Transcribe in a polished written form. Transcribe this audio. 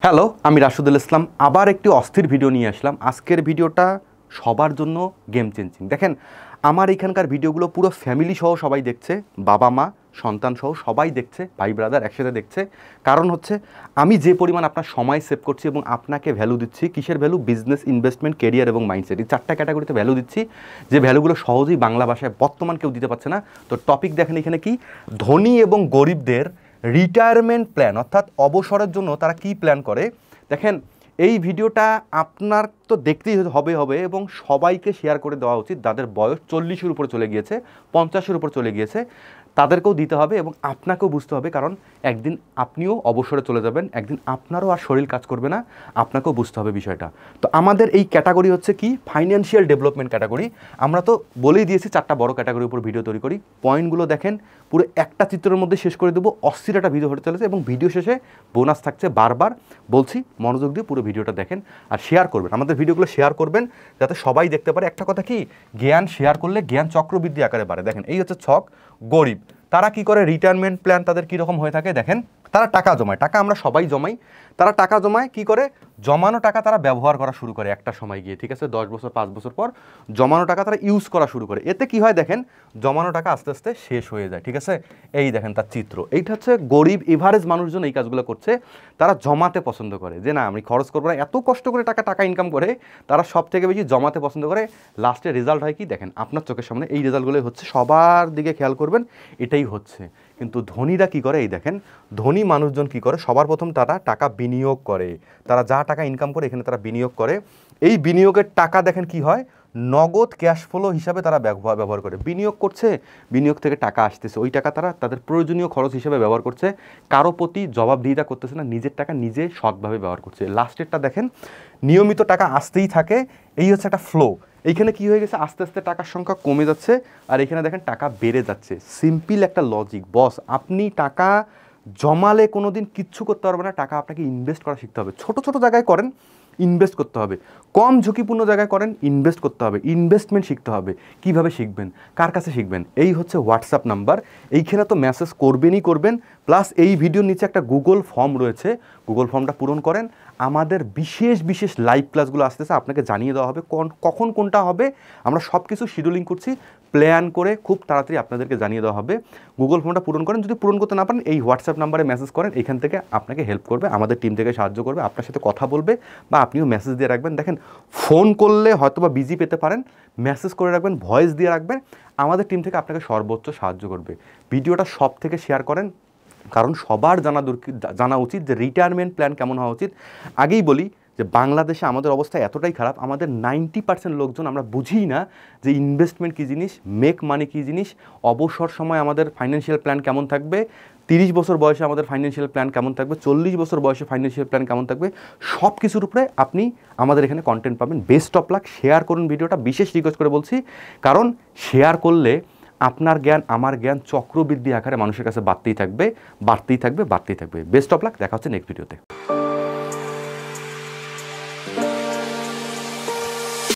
Hello, আমি রাশেদুল ইসলাম আবার একটি অস্থির ভিডিও নিয়ে আসলাম। আজকের ভিডিওটা সবার জন্য গেম চেঞ্জিং। দেখেন, আমার এখানকার ভিডিওগুলো পুরো ফ্যামিলি সহ সবাই দেখছে, বাবা মা সন্তান সহ সবাই দেখছে, ভাই ব্রাদার একসাথে দেখছে। কারণ হচ্ছে আমি যে পরিমাণ আপনার সময় সেভ করছি এবং আপনাকে ভ্যালু দিচ্ছি। কিসের ভ্যালু? বিজনেস, ইনভেস্টমেন্ট, ক্যারিয়ার এবং মাইন্ডসেট, এই চারটা ক্যাটাগরিতে ভ্যালু দিচ্ছি, যে ভ্যালুগুলো সহজেই বাংলা ভাষায় বর্তমান কেউ দিতে পারছে না। তো টপিক দেখেন এখানে কি, ধনী এবং গরিবদের রিটায়ারমেন্ট প্ল্যান, অর্থাৎ অবসরের জন্য তারা কি প্ল্যান করে। দেখেন, এই ভিডিওটা আপনার তো দেখতেই হবে এবং সবাইকে শেয়ার করে দেওয়া উচিত। যাদের বয়স 40-এর উপরে চলে গিয়েছে, 50-এর উপর চলে গিয়েছে, তাদেরকেও দিতে হবে এবং আপনাকেও বুঝতে হবে। কারণ একদিন আপনিও অবসরে চলে যাবেন, একদিন আপনারও আর শরীর কাজ করবে না, আপনাকেও বুঝতে হবে বিষয়টা। তো আমাদের এই ক্যাটাগরি হচ্ছে কি, ফাইন্যান্সিয়াল ডেভেলপমেন্ট ক্যাটাগরি। আমরা তো বলেই দিয়েছি চারটা বড় ক্যাটাগরির উপর ভিডিও তৈরি করি। পয়েন্টগুলো দেখেন, পুরো একটা চিত্রের মধ্যে শেষ করে দেবো। অস্থির একটা ভিডিও হতে চলেছে এবং ভিডিও শেষে বোনাস থাকছে। বারবার বলছি, মনোযোগ দিয়ে পুরো ভিডিওটা দেখেন আর শেয়ার করবেন। আমাদের ভিডিওগুলো শেয়ার করবেন যাতে সবাই দেখতে পারে। একটা কথা কি, জ্ঞান শেয়ার করলে জ্ঞান চক্রবৃদ্ধি আকারে বাড়ে। দেখেন, এই হচ্ছে ছক। গরিব তারা কি করে, রিটায়ারমেন্ট প্ল্যান তাদের কীরকম হয়ে থাকে দেখেন। তারা টাকা জমায়, টাকা আমরা সবাই জমাই। তারা টাকা জমায় কি করে, জমানো টাকা তারা ব্যবহার করা শুরু করে একটা সময় গিয়ে, ঠিক আছে, 10 বছর 5 বছর পর জমানো টাকা তারা ইউজ করা শুরু করে। এতে কি হয় দেখেন, জমানো টাকা আস্তে আস্তে শেষ হয়ে যায়, ঠিক আছে। এই দেখেন তার চিত্র। এইটা হচ্ছে গরিব এভারেজ মানুষজন এই কাজগুলো করছে। তারা জমাতে পছন্দ করে, যে না আমি খরচ করবো না, এত কষ্ট করে টাকা ইনকাম করে তারা সব থেকে বেশি জমাতে পছন্দ করে। লাস্টে রেজাল্ট হয় কি দেখেন, আপনার চোখের সামনে এই রেজাল্টগুলোই হচ্ছে। সবার দিকে খেয়াল করবেন, এটাই হচ্ছে। কিন্তু ধনীরা কি করে, এই দেখেন ধনী মানুষজন কি করে, সবার প্রথম তারা টাকা বিনিয়োগ করে। তারা যা টাকা ইনকাম করে এখানে তারা বিনিয়োগ করে। এই বিনিয়োগের টাকা দেখেন কি হয়, নগদ ক্যাশ ফ্লো হিসাবে তারা ব্যবহার করে। বিনিয়োগ করছে, বিনিয়োগ থেকে টাকা আসতেছে, ওই টাকা তারা তাদের প্রয়োজনীয় খরচ হিসেবে ব্যবহার করছে। কারো প্রতি জবাবদিহিতা করতেছে না, নিজের টাকা নিজে সৎভাবে ব্যবহার করছে। লাস্টেরটা দেখেন, নিয়মিত টাকা আসতেই থাকে। এই হচ্ছে একটা ফ্লো। এইখানে কি হয়ে গেছে, আস্তে আস্তে টাকার সংখ্যা কমে যাচ্ছে আর এখানে দেখেন টাকা বেড়ে যাচ্ছে। সিম্পল একটা লজিক বস। আপনি টাকা জমালে কোনো দিন কিচ্ছু করতে পারবে না। টাকা আপনাকে ইনভেস্ট করা শিখতে হবে। ছোট ছোট জায়গায় করেন, ইনভেস্ট করতে হবে। কম ঝুঁকিপূর্ণ জায়গায় করেন, ইনভেস্ট করতে হবে। ইনভেস্টমেন্ট শিখতে হবে। কিভাবে শিখবেন, কার কাছে শিখবেন? এই হচ্ছে হোয়াটসঅ্যাপ নাম্বার। এইখানে তো মেসেজ করবেনই করবেন, প্লাস এই ভিডিওর নিচে একটা গুগল ফর্ম রয়েছে। গুগল ফর্মটা পূরণ করেন। আমাদের বিশেষ বিশেষ লাইভ ক্লাসগুলো আসতেছে, আপনাকে জানিয়ে দেওয়া হবে কখন কোনটা হবে। আমরা সব কিছু শিডিউলিং করছি, প্ল্যান করে খুব তাড়াতাড়ি আপনাদেরকে জানিয়ে দেওয়া হবে। গুগল ফর্মটা পূরণ করেন। যদি পূরণ করতে না পারেন, এই হোয়াটসঅ্যাপ নাম্বারে মেসেজ করেন। এখান থেকে আপনাকে হেল্প করবে, আমাদের টিম থেকে সাহায্য করবে, আপনার সাথে কথা বলবে, বা আপনিও মেসেজ দিয়ে রাখবেন। দেখেন, ফোন করলে হয়তো বা বিজি পেতে পারেন, মেসেজ করে রাখবেন, ভয়েস দিয়ে রাখবেন। আমাদের টিম থেকে আপনাকে সর্বোচ্চ সাহায্য করবে। ভিডিওটা সব থেকে শেয়ার করেন, কারণ সবার জানা উচিত যে রিটায়ারমেন্ট প্ল্যান কেমন হওয়া উচিত। আগেই বলি যে বাংলাদেশে আমাদের অবস্থা এতটাই খারাপ, আমাদের 90% লোকজন আমরা বুঝি না যে ইনভেস্টমেন্ট কী জিনিস, মেক মানি কী জিনিস, অবসর সময় আমাদের ফাইন্যান্সিয়াল প্ল্যান কেমন থাকবে, 30 বছর বয়সে আমাদের ফাইন্যান্সিয়াল প্ল্যান কেমন থাকবে, 40 বছর বয়সে ফাইন্যান্সিয়াল প্ল্যান কেমন থাকবে। সব কিছুর উপরে আপনি আমাদের এখানে কন্টেন্ট পাবেন। Best of luck. শেয়ার করুন ভিডিওটা, বিশেষ রিকোয়েস্ট করে বলছি, কারণ শেয়ার করলে আপনার জ্ঞান আমার জ্ঞান চক্রবৃদ্ধি আকারে মানুষের কাছে বাড়তেই থাকবে। Best of luck. দেখা হচ্ছে নেক্সট ভিডিওতে।